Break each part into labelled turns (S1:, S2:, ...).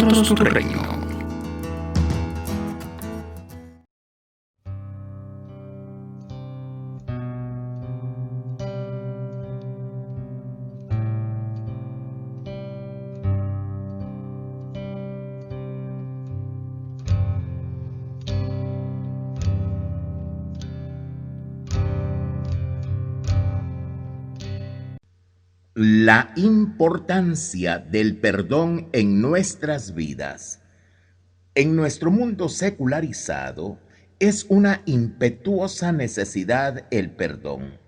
S1: nosotros tu reino.
S2: La importancia del perdón en nuestras vidas. En nuestro mundo secularizado es una impetuosa necesidad el perdón.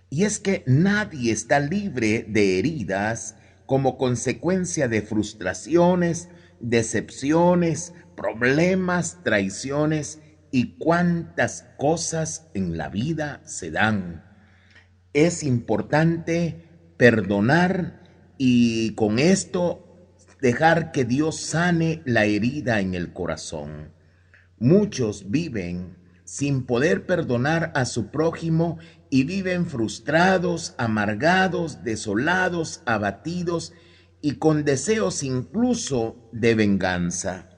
S2: Y es que nadie está libre de heridas como consecuencia de frustraciones, decepciones, problemas, traiciones y cuántas cosas en la vida se dan. Es importante perdonar y con esto dejar que Dios sane la herida en el corazón. Muchos viven sin poder perdonar a su prójimo y viven frustrados, amargados, desolados, abatidos y con deseos incluso de venganza.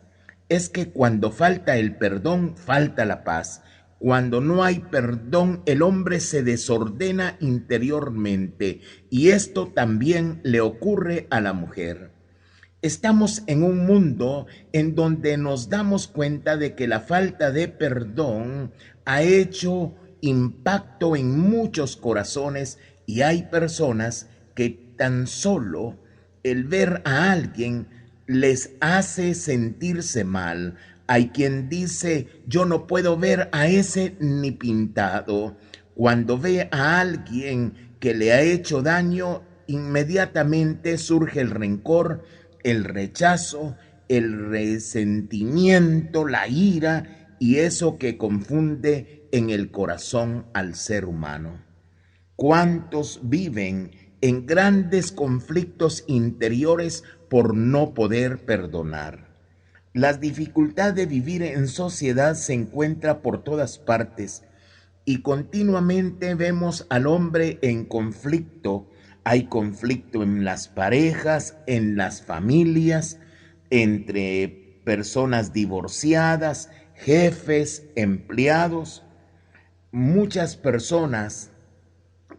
S2: Es que cuando falta el perdón, falta la paz. Cuando no hay perdón, el hombre se desordena interiormente y esto también le ocurre a la mujer. Estamos en un mundo en donde nos damos cuenta de que la falta de perdón ha hecho impacto en muchos corazones y hay personas que tan solo el ver a alguien les hace sentirse mal. Hay quien dice, yo no puedo ver a ese ni pintado. Cuando ve a alguien que le ha hecho daño, inmediatamente surge el rencor, el rechazo, el resentimiento, la ira y eso que confunde en el corazón al ser humano. ¿Cuántos viven en grandes conflictos interiores por no poder perdonar? La dificultad de vivir en sociedad se encuentra por todas partes y continuamente vemos al hombre en conflicto. Hay conflicto en las parejas, en las familias, entre personas divorciadas, jefes, empleados. Muchas personas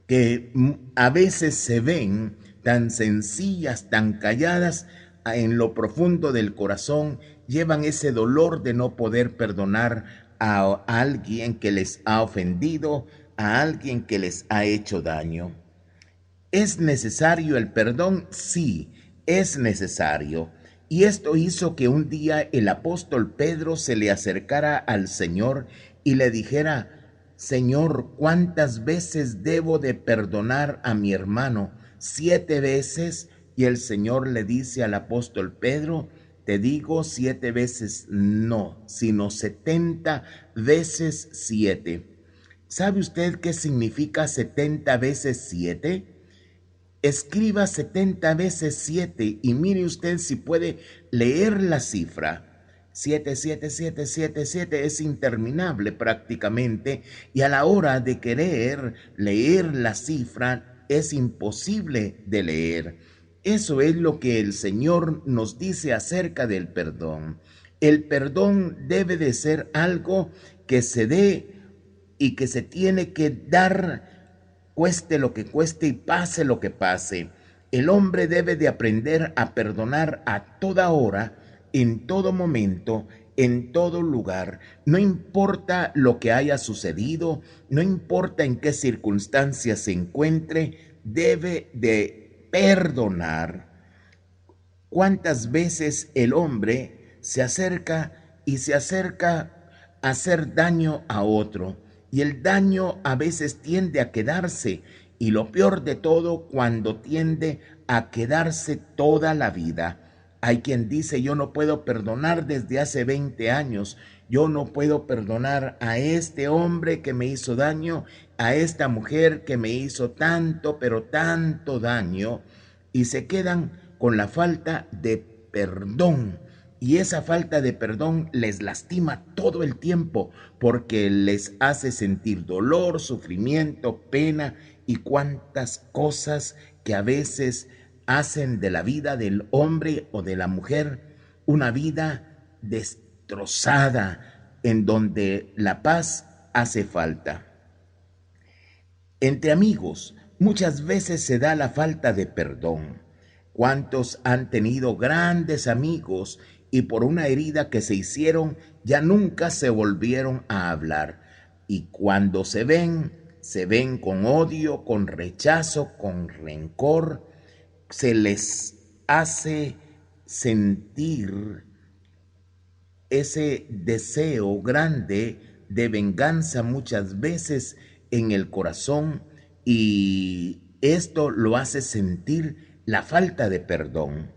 S2: que a veces se ven tan sencillas, tan calladas, en lo profundo del corazón llevan ese dolor de no poder perdonar a alguien que les ha ofendido, a alguien que les ha hecho daño. ¿Es necesario el perdón? Sí, es necesario. Y esto hizo que un día el apóstol Pedro se le acercara al Señor y le dijera, Señor, ¿cuántas veces debo de perdonar a mi hermano? ¿7 veces? Y el Señor le dice al apóstol Pedro, te digo 7 veces no, sino 70 veces 7. ¿Sabe usted qué significa 70 veces 7? Escriba 70 veces 7 y mire usted si puede leer la cifra. 7, 7, 7, 7, 7 es interminable prácticamente y a la hora de querer leer la cifra es imposible de leer. Eso es lo que el Señor nos dice acerca del perdón. El perdón debe de ser algo que se dé y que se tiene que dar, cueste lo que cueste y pase lo que pase. El hombre debe de aprender a perdonar a toda hora, en todo momento, en todo lugar. No importa lo que haya sucedido, no importa en qué circunstancias se encuentre, debe de perdonar. ¿Cuántas veces el hombre se acerca a hacer daño a otro? Y el daño a veces tiende a quedarse, y lo peor de todo, cuando tiende a quedarse toda la vida. Hay quien dice, yo no puedo perdonar desde hace 20 años, yo no puedo perdonar a este hombre que me hizo daño, a esta mujer que me hizo tanto, pero tanto daño, y se quedan con la falta de perdón. Y esa falta de perdón les lastima todo el tiempo porque les hace sentir dolor, sufrimiento, pena y cuantas cosas que a veces hacen de la vida del hombre o de la mujer una vida destrozada en donde la paz hace falta. Entre amigos, muchas veces se da la falta de perdón. ¿Cuántos han tenido grandes amigos y por una herida que se hicieron ya nunca se volvieron a hablar? Y cuando se ven con odio, con rechazo, con rencor, se les hace sentir ese deseo grande de venganza muchas veces en el corazón, y esto lo hace sentir la falta de perdón.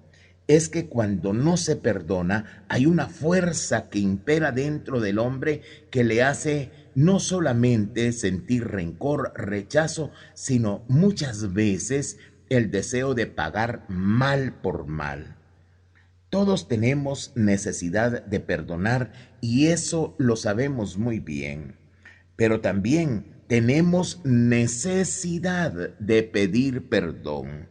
S2: Es que cuando no se perdona hay una fuerza que impera dentro del hombre que le hace no solamente sentir rencor, rechazo, sino muchas veces el deseo de pagar mal por mal. Todos tenemos necesidad de perdonar y eso lo sabemos muy bien, pero también tenemos necesidad de pedir perdón.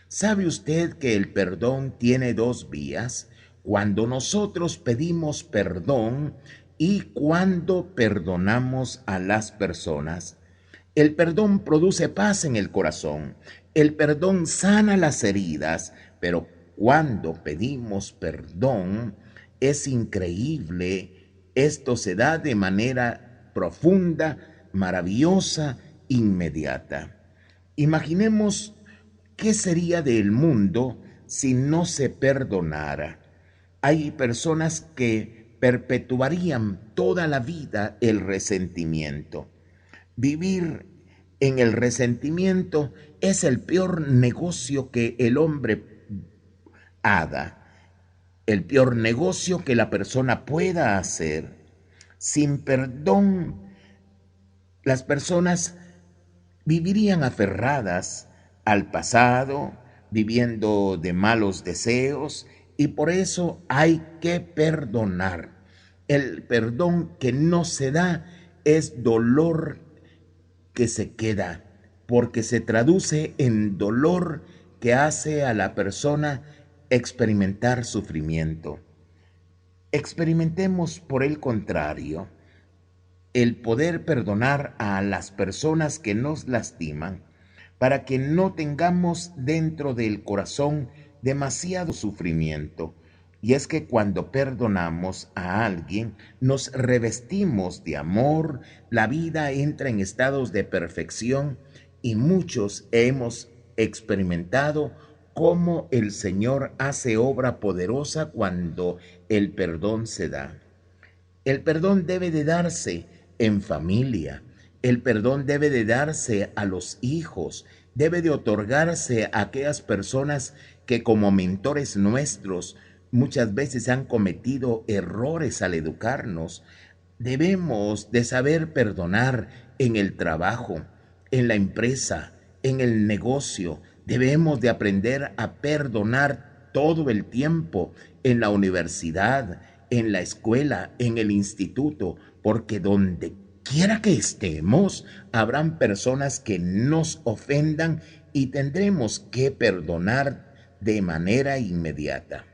S2: ¿Sabe usted que el perdón tiene dos vías? Cuando nosotros pedimos perdón y cuando perdonamos a las personas. El perdón produce paz en el corazón. El perdón sana las heridas, pero cuando pedimos perdón, es increíble. Esto se da de manera profunda, maravillosa, inmediata. Imaginemos qué sería del mundo si no se perdonara. Hay personas que perpetuarían toda la vida el resentimiento. Vivir en el resentimiento es el peor negocio que el hombre haga, el peor negocio que la persona pueda hacer. Sin perdón, las personas vivirían aferradas al pasado, viviendo de malos deseos, y por eso hay que perdonar. El perdón que no se da es dolor que se queda, porque se traduce en dolor que hace a la persona experimentar sufrimiento. Experimentemos, por el contrario, el poder perdonar a las personas que nos lastiman, para que no tengamos dentro del corazón demasiado sufrimiento. Y es que cuando perdonamos a alguien, nos revestimos de amor, la vida entra en estados de perfección y muchos hemos experimentado cómo el Señor hace obra poderosa cuando el perdón se da. El perdón debe de darse en familia, el perdón debe de darse a los hijos, debe de otorgarse a aquellas personas que como mentores nuestros muchas veces han cometido errores al educarnos. Debemos de saber perdonar en el trabajo, en la empresa, en el negocio. Debemos de aprender a perdonar todo el tiempo en la universidad, en la escuela, en el instituto, porque donde quiera que estemos, habrán personas que nos ofendan y tendremos que perdonar de manera inmediata.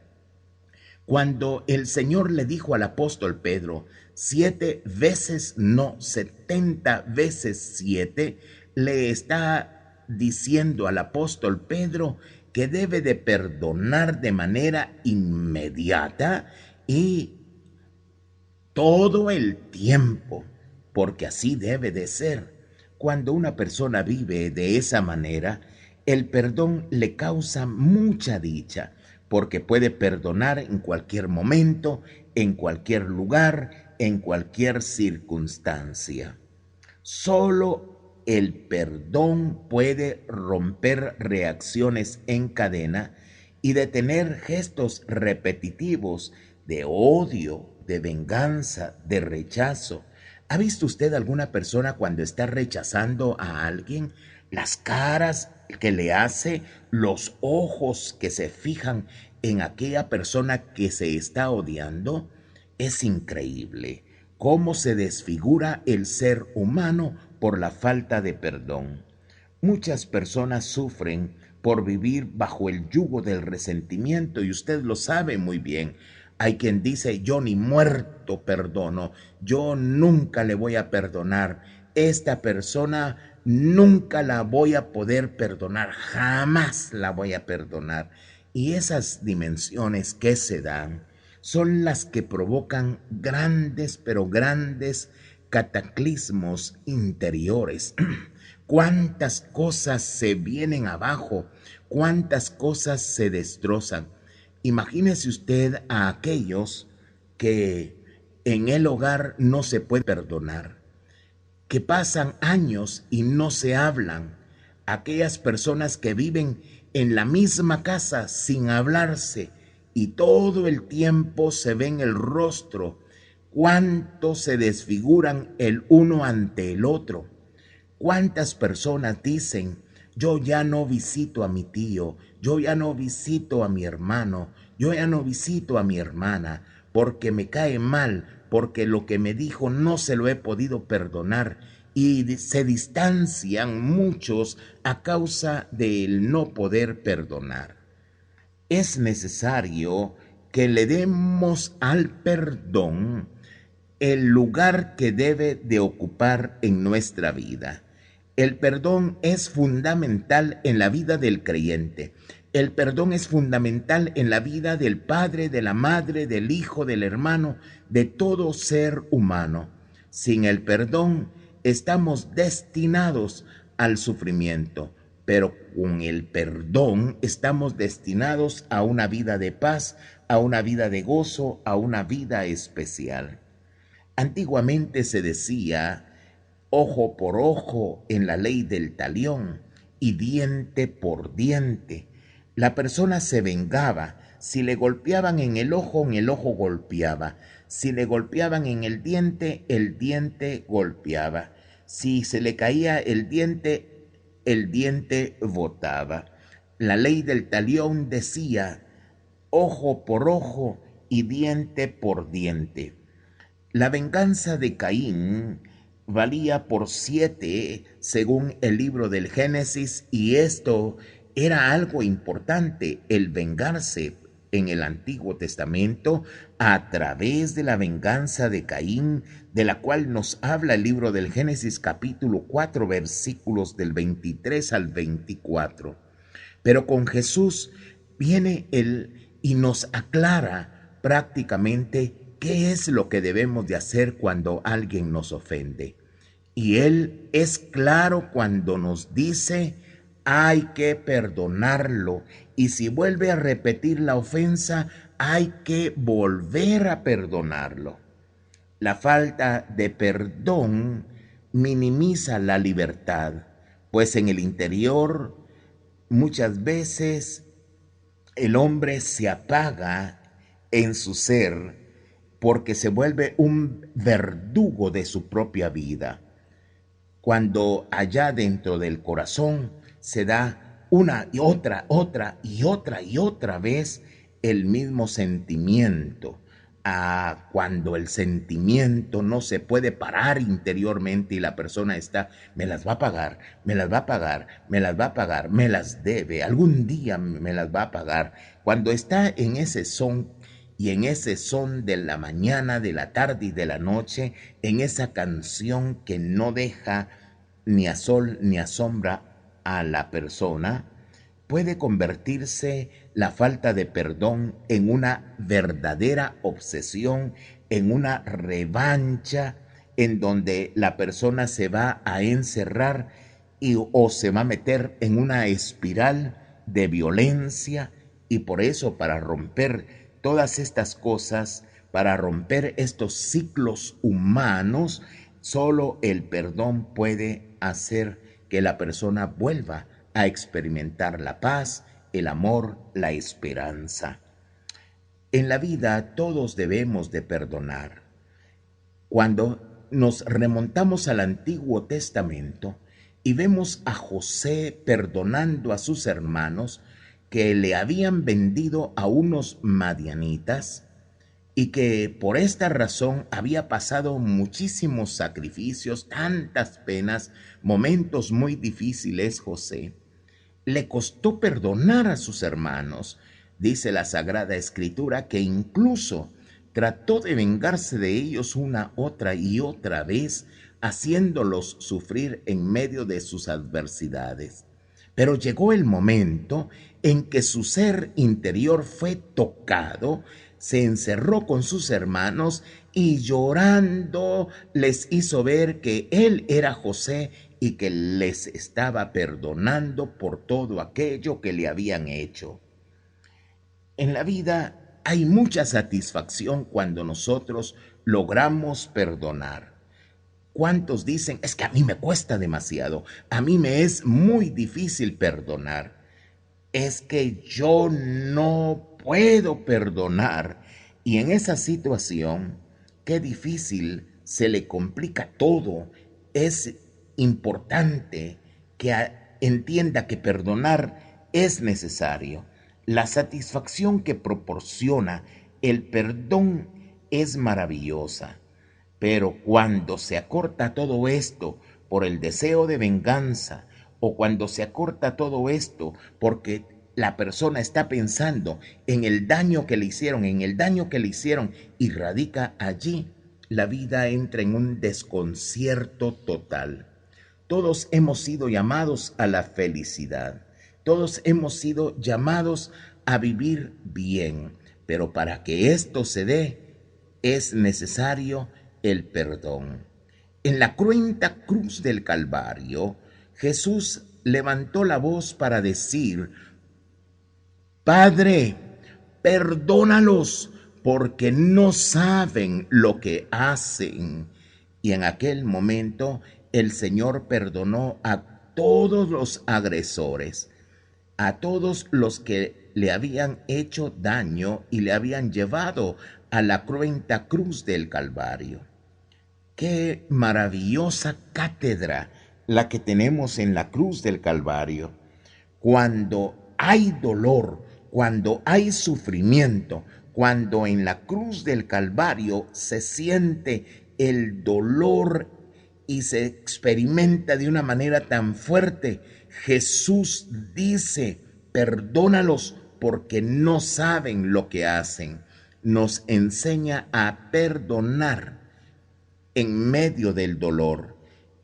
S2: Cuando el Señor le dijo al apóstol Pedro, 7 veces no, 70 veces 7, le está diciendo al apóstol Pedro que debe de perdonar de manera inmediata y todo el tiempo, porque así debe de ser. Cuando una persona vive de esa manera, el perdón le causa mucha dicha, porque puede perdonar en cualquier momento, en cualquier lugar, en cualquier circunstancia. Solo el perdón puede romper reacciones en cadena y detener gestos repetitivos de odio, de venganza, de rechazo. ¿Ha visto usted alguna persona cuando está rechazando a alguien? Las caras que le hace, los ojos que se fijan en aquella persona que se está odiando. Es increíble cómo se desfigura el ser humano por la falta de perdón. Muchas personas sufren por vivir bajo el yugo del resentimiento y usted lo sabe muy bien. Hay quien dice, yo ni muerto perdono, yo nunca le voy a perdonar. Esta persona nunca la voy a poder perdonar, jamás la voy a perdonar. Y esas dimensiones que se dan son las que provocan grandes, pero grandes cataclismos interiores. Cuántas cosas se vienen abajo, cuántas cosas se destrozan. Imagínese usted a aquellos que en el hogar no se puede perdonar, que pasan años y no se hablan, aquellas personas que viven en la misma casa sin hablarse y todo el tiempo se ven el rostro, cuánto se desfiguran el uno ante el otro. ¿Cuántas personas dicen, yo ya no visito a mi tío, yo ya no visito a mi hermano, yo ya no visito a mi hermana, porque me cae mal, porque lo que me dijo no se lo he podido perdonar? Y se distancian muchos a causa del no poder perdonar. Es necesario que le demos al perdón el lugar que debe de ocupar en nuestra vida. El perdón es fundamental en la vida del creyente. El perdón es fundamental en la vida del padre, de la madre, del hijo, del hermano, de todo ser humano. Sin el perdón estamos destinados al sufrimiento, pero con el perdón estamos destinados a una vida de paz, a una vida de gozo, a una vida especial. Antiguamente se decía ojo por ojo en la ley del talión y diente por diente. La persona se vengaba. Si le golpeaban en el ojo golpeaba. Si le golpeaban en el diente golpeaba. Si se le caía el diente botaba. La ley del talión decía ojo por ojo y diente por diente. La venganza de Caín valía por 7 según el libro del Génesis, y esto era algo importante, el vengarse en el Antiguo Testamento a través de la venganza de Caín, de la cual nos habla el libro del Génesis capítulo 4 versículos del 23 al 24. Pero con Jesús viene Él y nos aclara prácticamente qué es lo que debemos de hacer cuando alguien nos ofende. Y Él es claro cuando nos dice, hay que perdonarlo. Y si vuelve a repetir la ofensa, hay que volver a perdonarlo. La falta de perdón minimiza la libertad, pues en el interior muchas veces el hombre se apaga en su ser porque se vuelve un verdugo de su propia vida. Cuando allá dentro del corazón se da una y otra vez el mismo sentimiento. Cuando el sentimiento no se puede parar interiormente y la persona está, me las va a pagar, me las va a pagar, me las va a pagar, me las debe, algún día me las va a pagar. Cuando está en ese son y en ese son de la mañana, de la tarde y de la noche, en esa canción que no deja ni a sol ni a sombra a la persona, puede convertirse la falta de perdón en una verdadera obsesión, en una revancha, en donde la persona se va a encerrar o se va a meter en una espiral de violencia. Y por eso, para romper todas estas cosas, para romper estos ciclos humanos, solo el perdón puede hacer que la persona vuelva a experimentar la paz, el amor, la esperanza. En la vida todos debemos de perdonar. Cuando nos remontamos al Antiguo Testamento y vemos a José perdonando a sus hermanos que le habían vendido a unos madianitas y que por esta razón había pasado muchísimos sacrificios, tantas penas, momentos muy difíciles, José le costó perdonar a sus hermanos. Dice la Sagrada Escritura que incluso trató de vengarse de ellos una, otra y otra vez, haciéndolos sufrir en medio de sus adversidades. Pero llegó el momento en que su ser interior fue tocado, se encerró con sus hermanos y llorando les hizo ver que él era José y que les estaba perdonando por todo aquello que le habían hecho. En la vida hay mucha satisfacción cuando nosotros logramos perdonar. ¿Cuántos dicen, es que a mí me cuesta demasiado, a mí me es muy difícil perdonar? Es que yo no puedo perdonar. Y en esa situación, qué difícil, se le complica todo. Es importante que entienda que perdonar es necesario. La satisfacción que proporciona el perdón es maravillosa. Pero cuando se acorta todo esto por el deseo de venganza, o cuando se acorta todo esto porque la persona está pensando en el daño que le hicieron, y radica allí, la vida entra en un desconcierto total. Todos hemos sido llamados a la felicidad. Todos hemos sido llamados a vivir bien. Pero para que esto se dé, es necesario el perdón. En la cruenta cruz del Calvario, Jesús levantó la voz para decir: Padre, perdónalos, porque no saben lo que hacen. Y en aquel momento el Señor perdonó a todos los agresores, a todos los que le habían hecho daño y le habían llevado a la cruenta cruz del Calvario. Qué maravillosa cátedra la que tenemos en la cruz del Calvario. Cuando hay dolor, cuando hay sufrimiento, cuando en la cruz del Calvario se siente el dolor y se experimenta de una manera tan fuerte, Jesús dice: perdónalos porque no saben lo que hacen. Nos enseña a perdonar en medio del dolor.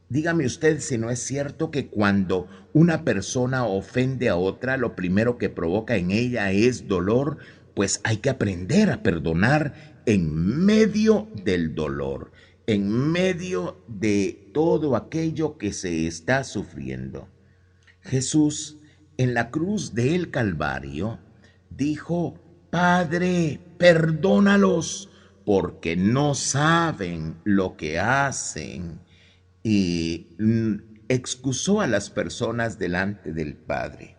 S2: Dígame usted si no es cierto que cuando una persona ofende a otra, lo primero que provoca en ella es dolor. Pues hay que aprender a perdonar en medio del dolor, en medio de todo aquello que se está sufriendo. Jesús, en la cruz del Calvario, dijo: Padre, perdónalos, porque no saben lo que hacen. Y excusó a las personas delante del Padre.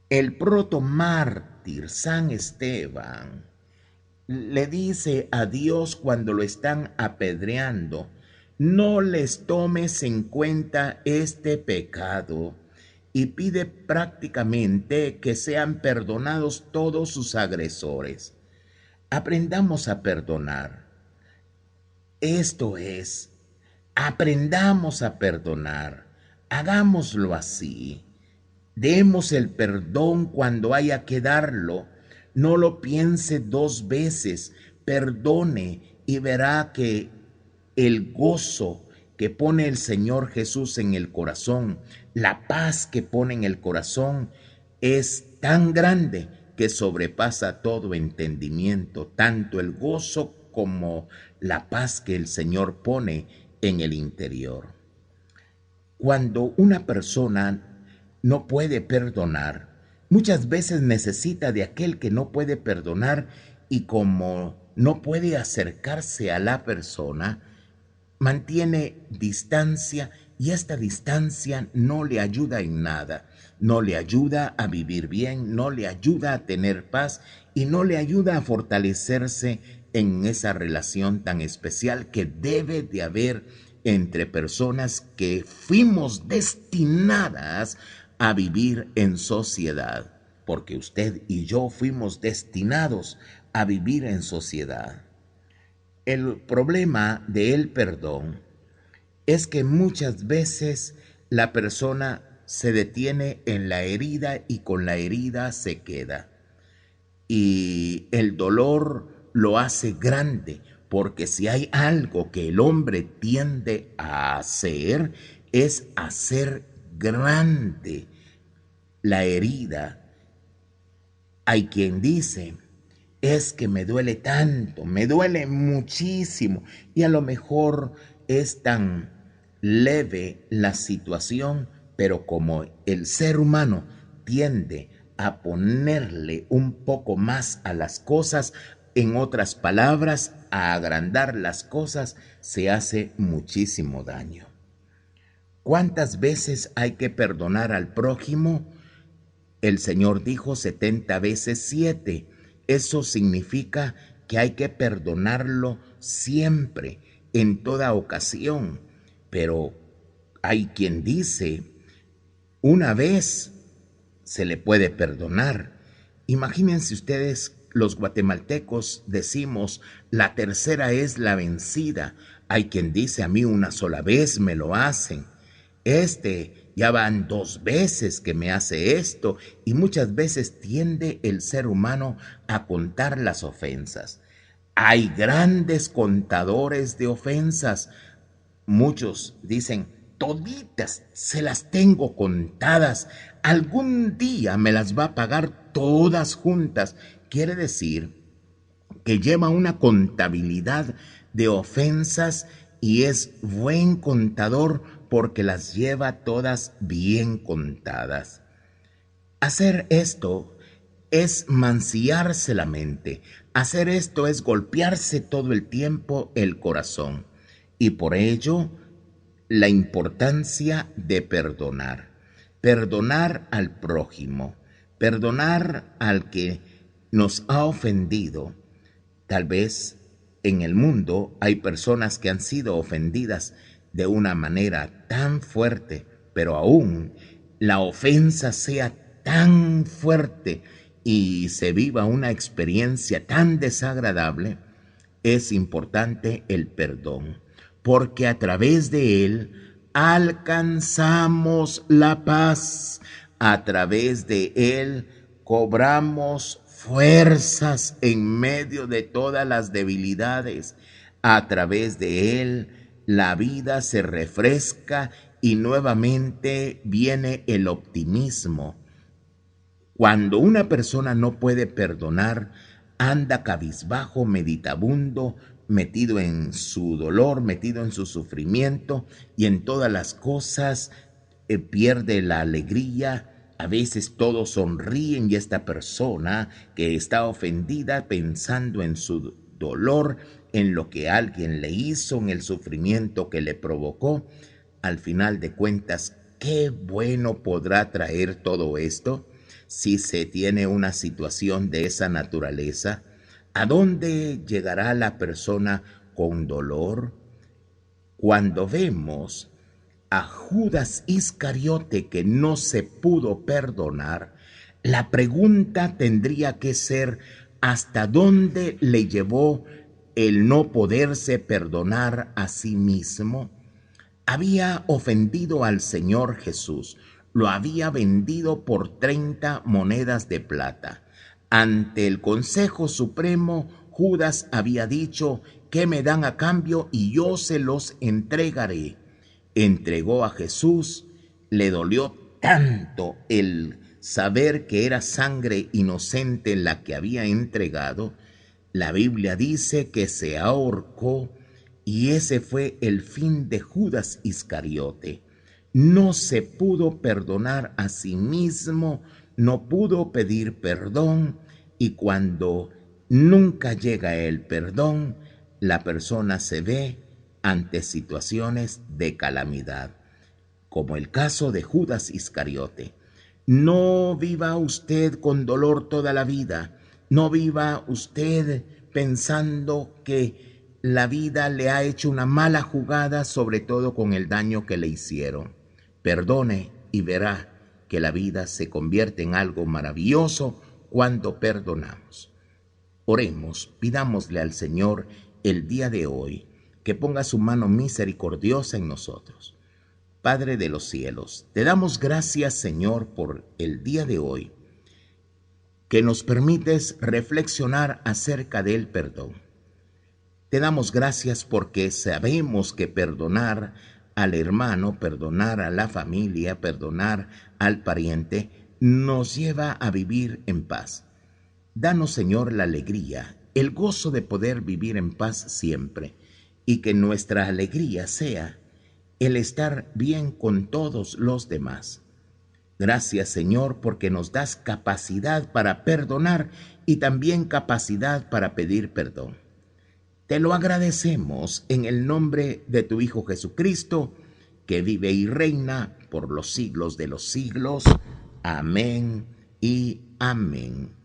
S2: El protomártir San Esteban le dice a Dios cuando lo están apedreando: no les tomes en cuenta este pecado, y pide prácticamente que sean perdonados todos sus agresores. Aprendamos a perdonar. Esto es, aprendamos a perdonar. Hagámoslo así. Demos el perdón cuando haya que darlo. No lo piense dos veces. Perdone y verá que el gozo que pone el Señor Jesús en el corazón, la paz que pone en el corazón, es tan grande que sobrepasa todo entendimiento, tanto el gozo como la paz que el Señor pone en el interior. Cuando una persona no puede perdonar, muchas veces necesita de aquel que no puede perdonar, y como no puede acercarse a la persona, mantiene distancia, y esta distancia no le ayuda en nada. No le ayuda a vivir bien, no le ayuda a tener paz y no le ayuda a fortalecerse en esa relación tan especial que debe de haber entre personas que fuimos destinadas a vivir en sociedad, porque usted y yo fuimos destinados a vivir en sociedad. El problema del perdón es que muchas veces la persona se detiene en la herida y con la herida se queda. y el dolor lo hace grande, porque si hay algo que el hombre tiende a hacer, es hacer grande la herida. Hay quien dice, es que me duele tanto, me duele muchísimo, y a lo mejor es tan leve la situación, pero como el ser humano tiende a ponerle un poco más a las cosas, en otras palabras, a agrandar las cosas, se hace muchísimo daño. ¿Cuántas veces hay que perdonar al prójimo? El Señor dijo 70 veces 7. Eso significa que hay que perdonarlo siempre, en toda ocasión. Pero hay quien dice, una vez se le puede perdonar. Imagínense ustedes, los guatemaltecos decimos, la tercera es la vencida. Hay quien dice, a mí una sola vez me lo hacen. Ya van 2 veces que me hace esto, y muchas veces tiende el ser humano a contar las ofensas. Hay grandes contadores de ofensas. Muchos dicen, toditas se las tengo contadas, algún día me las va a pagar todas juntas. Quiere decir que lleva una contabilidad de ofensas y es buen contador porque las lleva todas bien contadas. Hacer esto es mancillarse la mente. Hacer esto es golpearse todo el tiempo el corazón. Y por ello, la importancia de perdonar. Perdonar al prójimo. Perdonar al que nos ha ofendido. Tal vez en el mundo hay personas que han sido ofendidas de una manera tan fuerte, pero aún la ofensa sea tan fuerte y se viva una experiencia tan desagradable, es importante el perdón, porque a través de él alcanzamos la paz, a través de él cobramos fuerzas en medio de todas las debilidades, a través de él la vida se refresca y nuevamente viene el optimismo. Cuando una persona no puede perdonar, anda cabizbajo, meditabundo, metido en su dolor, metido en su sufrimiento, y en todas las cosas pierde la alegría. A veces todos sonríen y esta persona que está ofendida, pensando en su dolor, en lo que alguien le hizo, en el sufrimiento que le provocó, al final de cuentas, ¿qué bueno podrá traer todo esto? Si se tiene una situación de esa naturaleza, ¿a dónde llegará la persona con dolor? Cuando vemos a Judas Iscariote que no se pudo perdonar, la pregunta tendría que ser, ¿hasta dónde le llevó el no poderse perdonar a sí mismo? Había ofendido al Señor Jesús, lo había vendido por 30 monedas de plata. Ante el Consejo Supremo, Judas había dicho, ¿qué me dan a cambio? Y yo se los entregaré. Entregó a Jesús, le dolió tanto el saber que era sangre inocente la que había entregado. La Biblia dice que se ahorcó, y ese fue el fin de Judas Iscariote. No se pudo perdonar a sí mismo, no pudo pedir perdón, y cuando nunca llega el perdón, la persona se ve ante situaciones de calamidad, como el caso de Judas Iscariote. No viva usted con dolor toda la vida, no viva usted pensando que la vida le ha hecho una mala jugada, sobre todo con el daño que le hicieron. Perdone y verá que la vida se convierte en algo maravilloso cuando perdonamos. Oremos, pidámosle al Señor el día de hoy que ponga su mano misericordiosa en nosotros. Padre de los cielos, te damos gracias, Señor, por el día de hoy, que nos permites reflexionar acerca del perdón. Te damos gracias porque sabemos que perdonar al hermano, perdonar a la familia, perdonar al pariente, nos lleva a vivir en paz. Danos, Señor, la alegría, el gozo de poder vivir en paz siempre, y que nuestra alegría sea el estar bien con todos los demás. Gracias, Señor, porque nos das capacidad para perdonar y también capacidad para pedir perdón. Te lo agradecemos en el nombre de tu Hijo Jesucristo, que vive y reina por los siglos de los siglos. Amén y amén.